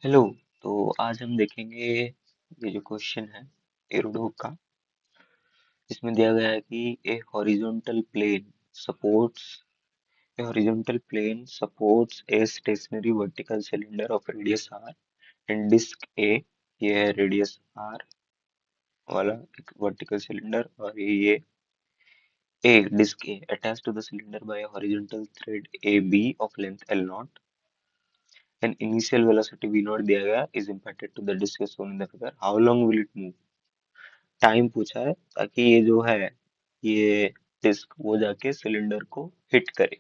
Hello. तो आज हम देखेंगे ये जो क्वेश्चन है एरोडो का। इसमें दिया गया है कि a horizontal plane supports a stationary vertical cylinder of radius r and disk A। ये है रेडियस r वाला एक वर्टिकल सिलेंडर, और ये A disk A attached to the cylinder by a horizontal thread AB of length L naught। An initial velocity V naught दिया गया is imparted to the disk as shown in the figure। How long will it move? Time पूछा है ताकि ये जो है ये disc वो जाके सिलेंडर को हिट करे,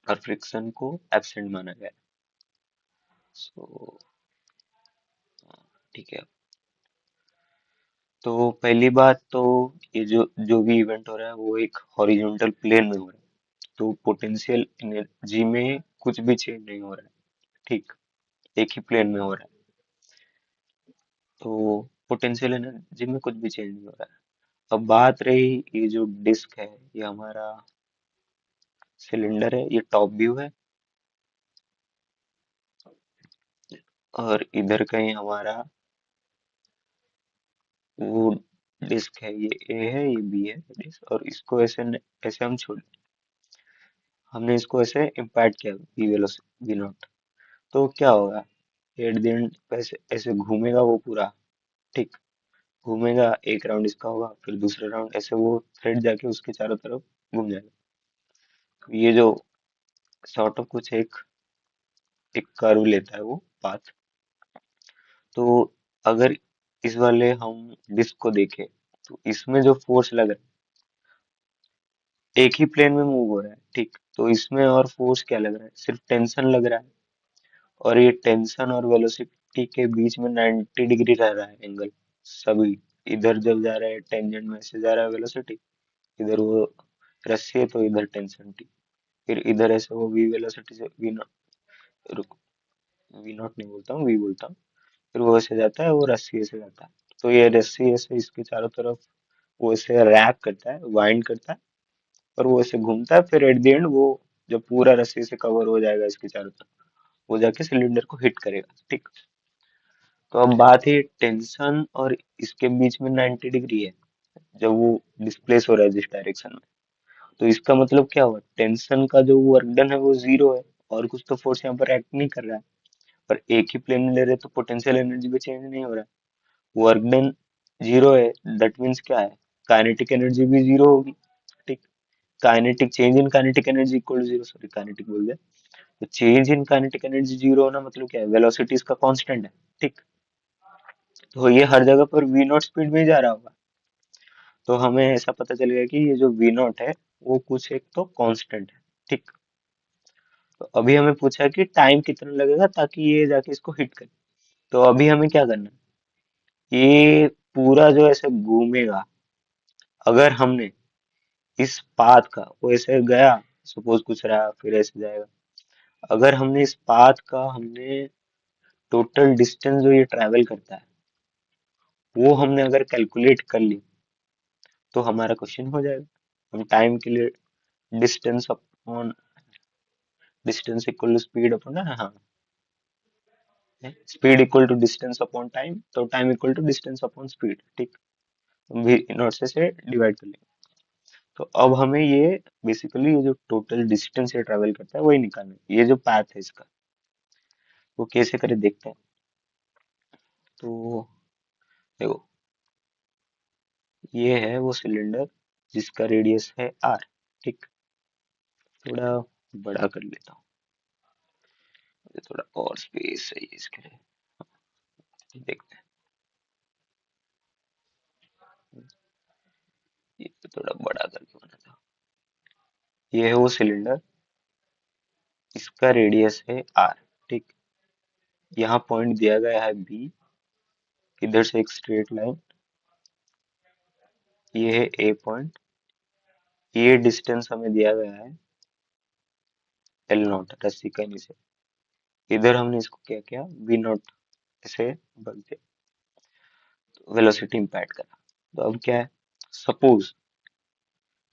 और फ्रिक्शन को एब्सेंट माना गया है। सो ठीक है। तो पहली बात तो ये जो भी इवेंट हो रहा है वो एक हॉरिजॉन्टल प्लेन में हो रहा है, तो पोटेंशियल एनर्जी में कुछ भी चेंज नहीं हो रहा है। ठीक, एक ही प्लेन में हो रहा है, तो पोटेंशियल एनर्जी में कुछ भी चेंज नहीं हो रहा है। अब बात रही ये जो डिस्क है, ये हमारा सिलेंडर है, ये टॉप व्यू है, और इधर कहीं हमारा वो डिस्क है, ये ए है, ये बी है डिस्क, और इसको ऐसे हम छोड़, हमने इसको ऐसे इम्पैक्ट किया वी वेलोसिटी वी नॉट। तो क्या होगा, एट द एंड ऐसे ऐसे घूमेगा वो पूरा। ठीक, घूमेगा, एक राउंड इसका होगा, फिर दूसरा राउंड ऐसे वो थ्रेड जाके उसके चारों तरफ घूम जाएगा। ये जो सॉर्ट ऑफ कुछ एक एक कर्व लेता है वो पाथ। तो अगर इस वाले हम डिस्क को देखें, तो इसमें जो फोर्स लग रहा है एक ही प्लेन में मूव हो रहा है। ठीक, तो इसमें और फोर्स क्या लग रहा है, सिर्फ टेंशन लग रहा है, और ये टेंशन और वेलोसिटी के बीच में 90 डिग्री रह रहा है एंगल सभी। इधर जब जा रहा है टेंजेंट में से जा रहा है वेलोसिटी, इधर वो रस्सी है तो इधर टेंशन टी, फिर इधर ऐसे वो वी वेलोसिटी से वी नॉट, वी नॉट नहीं बोलता हूँ, वी बोलता हूँ। फिर वो ऐसे जाता है, वो रस्सी ऐसे जाता है, तो ये रस्सी ऐसे इसके चारों तरफ वो ऐसे रैप करता है, वाइंड करता है, और वो ऐसे घूमता है, फिर एट द एंड वो जब पूरा रस्सी से कवर हो जाएगा इसके चारों तरफ, वो जाके सिलेंडर को हिट करेगा। ठीक, तो अब बात है टेंशन और इसके बीच में 90 डिग्री है जब वो डिस्प्लेस हो रहा है जिस डायरेक्शन में। तो इसका मतलब क्या हुआ, टेंशन का जो वर्क डन है वो जीरो है, और कुछ तो फोर्स यहाँ पर एक्ट नहीं कर रहा है। पर एक ही प्लेन में ले रहे तो पोटेंशियल एनर्जी भी चेंज नहीं हो रहा है, वर्क डन जीरो है। दैट मीन्स क्या है, काइनेटिक एनर्जी भी जीरो होगी। ठीक, kinetic change in kinetic energy equal to zero, sorry kinetic बोल दिया। तो change in kinetic energy zero होना मतलब क्या है, वेलोसिटी इसका कांस्टेंट है। ठीक, तो ये हर जगह पर वी नॉट स्पीड में ही जा रहा होगा, तो हमें ऐसा पता चलेगा कि ये जो वी नॉट है वो कुछ एक तो कांस्टेंट है। ठीक, तो अभी हमें पूछा है कि टाइम कितना लगेगा ताकि ये जाके इसको हिट करे। तो अभी हमें क्या करना है, ये पूरा जो ऐसे घूमेगा, अगर हमने इस पाथ का वो ऐसे गया, सपोज कुछ रहा फिर ऐसे जाएगा, अगर हमने इस पाथ का हमने टोटल डिस्टेंस जो ये ट्रैवल करता है वो हमने अगर कैलकुलेट कर ली, तो हमारा क्वेश्चन हो जाएगा। हम टाइम के लिए distance upon distance equal to speed upon, हाँ, speed equal to distance upon time, तो time equal to distance upon speed. ठीक, वी नॉट से डिवाइड कर लेंगे। तो अब हमें ये बेसिकली ये जो टोटल डिस्टेंस ये ट्रेवल करता है वही निकालना है। ये जो पाथ है इसका वो कैसे करे देखते हैं। तो देखो, ये है वो सिलेंडर जिसका रेडियस है आर। ठीक, थोड़ा बड़ा कर लेता हूँ, मुझे थोड़ा और स्पेस चाहिए इसके लिए। देखते हैं, ये तो थोड़ा बड़ा करके बना था। ये है वो सिलेंडर, इसका रेडियस है आर। ठीक, यहाँ पॉइंट दिया गया है बी, इधर से एक स्ट्रेट लाइन, ये है ए पॉइंट, ये डिस्टेंस हमें दिया गया है एल नॉट, रस्सी का नीचे। इधर हमने इसको क्या किया, वी नॉट ऐसे बोलते, वेलोसिटी इम्पैक्ट करा। तो अब क्या है, सपोज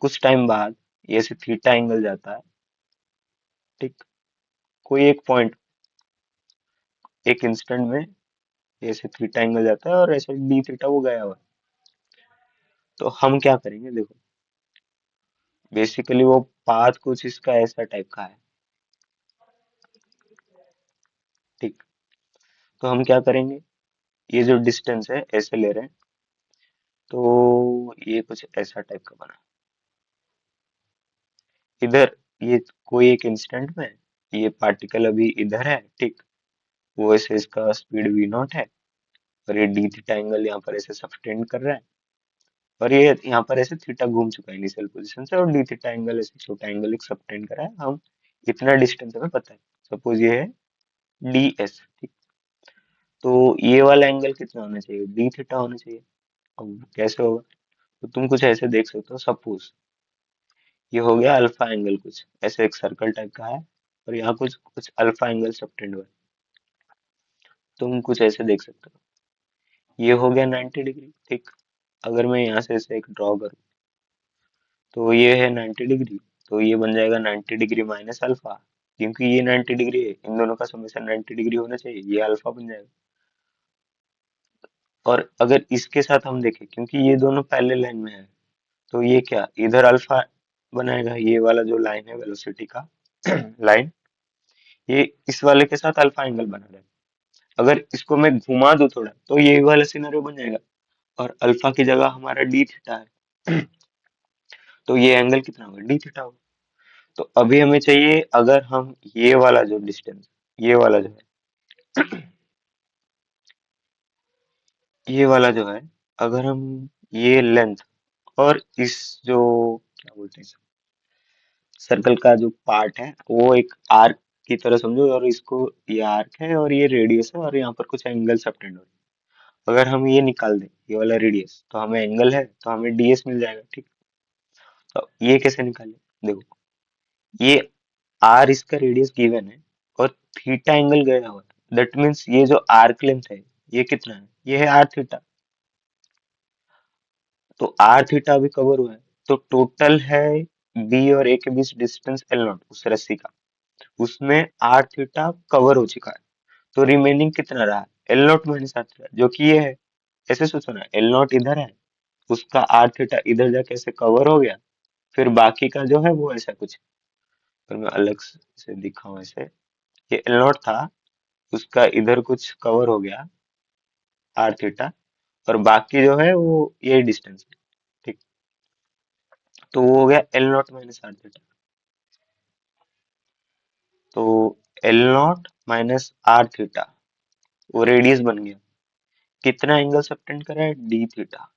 कुछ टाइम बाद ये ऐसे थीटा एंगल जाता है। ठीक, कोई एक पॉइंट एक इंस्टेंट में ऐसे थीटा एंगल जाता है और ऐसे डी थीटा वो गया हुआ है। तो हम क्या करेंगे देखो, बेसिकली वो पाथ कुछ इसका ऐसा टाइप का है, ठीक। तो हम क्या करेंगे, ये जो डिस्टेंस है ऐसे ले रहे हैं, तो ये कुछ ऐसा टाइप का बना। इधर ये कोई एक इंस्टेंट में ये पार्टिकल अभी इधर है, ठीक। वो ऐसे इसका स्पीड v नॉट है, और ये डी थीटा एंगल यहाँ पर ऐसे सबटेंड कर रहा है, और ये यहाँ पर ऐसे थीटा घूम चुका है इनिशियल पोजीशन से, और डी थीटा एंगल ऐसे छोटा एंगल एक सबटेंड कर रहा है। हम इतना डिस्टेंस हमें पता है, सपोज ये है डी एस, ठीक। तो ये वाला एंगल कितना होना चाहिए, डी थीटा होना चाहिए। अब कैसे होगा, तो तुम कुछ ऐसे देख सकते हो, सपोज ये हो गया अल्फा एंगल, कुछ ऐसे एक सर्कल टाइप का है, और यहाँ कुछ कुछ अल्फा एंगल सबटेंड हुआ है। तुम कुछ ऐसे देख सकते हो, ये हो गया 90 डिग्री, ठीक। अगर मैं यहाँ से ऐसे एक ड्रॉ करूँ, तो ये है 90 डिग्री, तो ये बन जाएगा 90 डिग्री माइनस अल्फा, क्योंकि ये 90 डिग्री है, इन दोनों का समेशन 90 डिग्री होना चाहिए, ये अल्फा बन जाएगा। और अगर इसके साथ हम देखें, क्योंकि ये दोनों पैरेलल लाइन में है, तो ये क्या इधर अल्फा बनाएगा, ये वाला जो लाइन है वेलोसिटी का लाइन, ये इस वाले के साथ अल्फा एंगल बना रहा है। अगर इसको मैं घुमा दूं थोड़ा, तो ये वाला सिनेरियो बन जाएगा, और अल्फा की जगह हमारा डी थीटा है तो ये एंगल कितना होगा, डी थीटा होगा। तो अभी हमें चाहिए, अगर हम ये वाला जो डिस्टेंस, ये वाला जो है, ये वाला जो है, अगर हम ये लेंथ और इस जो क्या बोलते हैं सर्कल का जो पार्ट है, वो एक आर्क की तरह समझो, और इसको ये आर्क है और ये रेडियस है, और यहाँ पर कुछ एंगल सबटेंड हो रहे हैं। अगर हम ये निकाल दें, ये वाला रेडियस, तो हमें एंगल है, तो हमें डीएस मिल जाएगा, ठीक। तो ये कैसे निकाले, देखो, ये आर इसका रेडियस गिवन है, और थीटा एंगल गया हुआ है, दैट मीन्स ये जो आर्क लेंथ है, ये कितना है, ये है आर थीटा। तो आर थीटा अभी कवर हुआ है, तो टोटल है बी और ए के बीच डिस्टेंस एल नॉट उस रस्सी का, उसमें आर थीटा कवर हो चुका है। तो रिमेनिंग कितना रहा, L not minus R theta, जो कि ये है। ऐसे सोचो ना, एल नॉट इधर है, उसका आर थीटा इधर जाके ऐसे कवर हो गया, फिर बाकी का जो है वो ऐसा कुछ, पर मैं अलग से दिखाऊं ऐसे, ये एल नॉट था, उसका इधर कुछ कवर हो गया आर थीटा, और बाकी जो है वो यही डिस्टेंस है, ठीक। तो वो हो गया L not minus R theta. तो L not minus R theta वो रेडियस बन गया, कितना एंगल सबटेंड करा है, डी थीटा।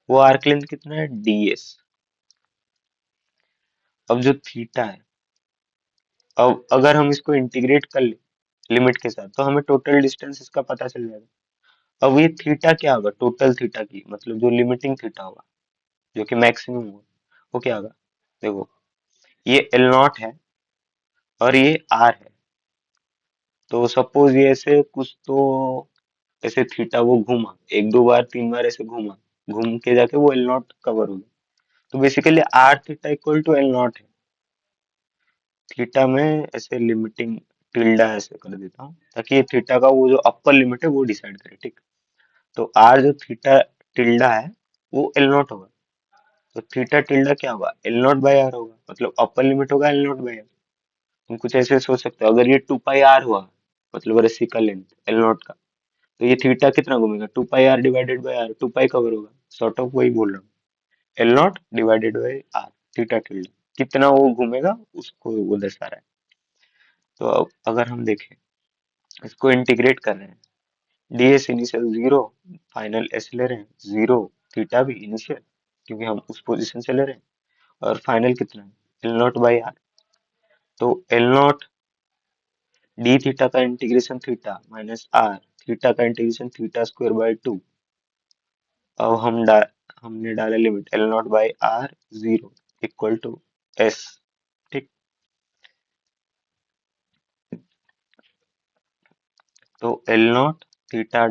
वो आर्क लेंथ कितना है, डीएस। अब जो थीटा है, अब अगर हम इसको इंटीग्रेट कर ले लिमिट के साथ, तो हमें टोटल डिस्टेंस इसका पता चल जाएगा। अब ये थीटा क्या होगा, टोटल थीटा की मतलब जो लिमिटिंग थीटा होगा, जो कि मैक्सिमम होगा, वो क्या होगा, देखो, ये एल नॉट है और ये आर है। तो सपोज ये ऐसे कुछ तो ऐसे थीटा वो घूमा एक दो बार तीन बार ऐसे घूमा, घूम के जाके वो एल नॉट कवर हो गया। तो basically R theta equal to L not है। थीटा में ऐसे लिमिटिंग टिल्डा ऐसे कर देता हूँ, ताकि ये थीटा का वो जो अपर लिमिट है वो डिसाइड करे, ठीक। तो आर जो थीटा टिल्डा है वो एल नॉट होगा, तो थीटा टिल्डा क्या होगा, एल नॉट बाई आर होगा, मतलब अपर लिमिट होगा एल नॉट बाई आर। तुम कुछ ऐसे सोच सकते हो, अगर ये टू पाई आर हुआ, मतलब रस्सी का लेंथ एल नॉट का, तो ये थीटा कितना घूमेगा, two pi R divided by R, two pi cover होगा, सॉर्ट ऑफ वही बोल रहा हूँ, L not divided by R, theta tilde कितना वो घूमेगा उसको वो दर्शा रहा है। तो अब अगर हम देखें, इसको इंटीग्रेट कर रहे हैं, DS initial zero, final S ले रहे हैं जीरो, थीटा भी इनिशियल क्योंकि हम उस पोजीशन से ले रहे हैं, और फाइनल कितना है, एल नॉट बाई आर। तो एल नॉट डी थीटा का integration theta minus R, theta का integration theta square by two. अब हमने डाला limit L not by R zero equal to S, ठीक। तो एल नॉट थीटा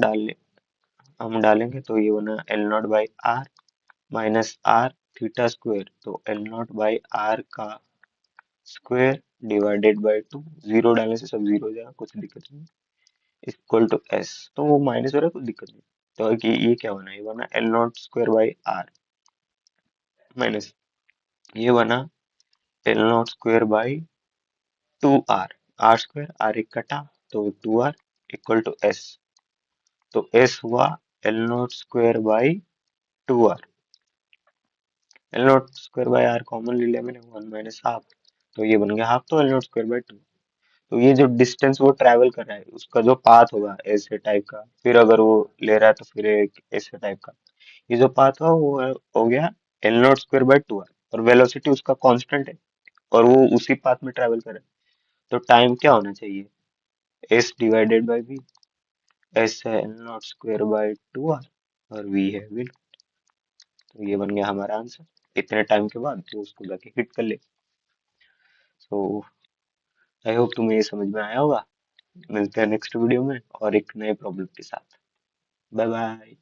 हम डालेंगे, तो ये बना L not by R minus R theta square, तो एल नॉट बाई आर का square divided by two, zero डालने से सब जीरो हो जाएगा, कुछ दिक्कत नहीं। इक्वल टू एस, तो वो माइनस हो रहा है, कोई दिक्कत नहीं। तो कि ये क्या बना, ये बना L not square by R minus, ये बना L not square by two R, R square R एक कटा, तो two R equal to S. तो एस हुआ L not square by two R, L not square by R common ले लिया मैंने, वन माइनस हाफ, तो ये बन गया हाफ, तो L not square by to. तो ये जो डिस्टेंस वो ट्रैवल कर रहा है उसका जो पाथ होगा ऐसे टाइप का, फिर अगर वो ले रहा है तो फिर एक ऐसे टाइप का, ये जो पाथ हुआ वो हो गया L not square by two R, और वेलोसिटी उसका कांस्टेंट है और वो उसी पाथ में ट्रैवल कर रहा है। तो टाइम क्या होना चाहिए, S divided by V, S है L not square by two R और वी है वी। तो ये बन गया हमारा आंसर, इतने टाइम के बाद जो उसको जाके हिट कर ले। सो आई होप तुम्हें ये समझ में आया होगा। मिलते हैं नेक्स्ट वीडियो में और एक नए प्रॉब्लम के साथ। Bye bye.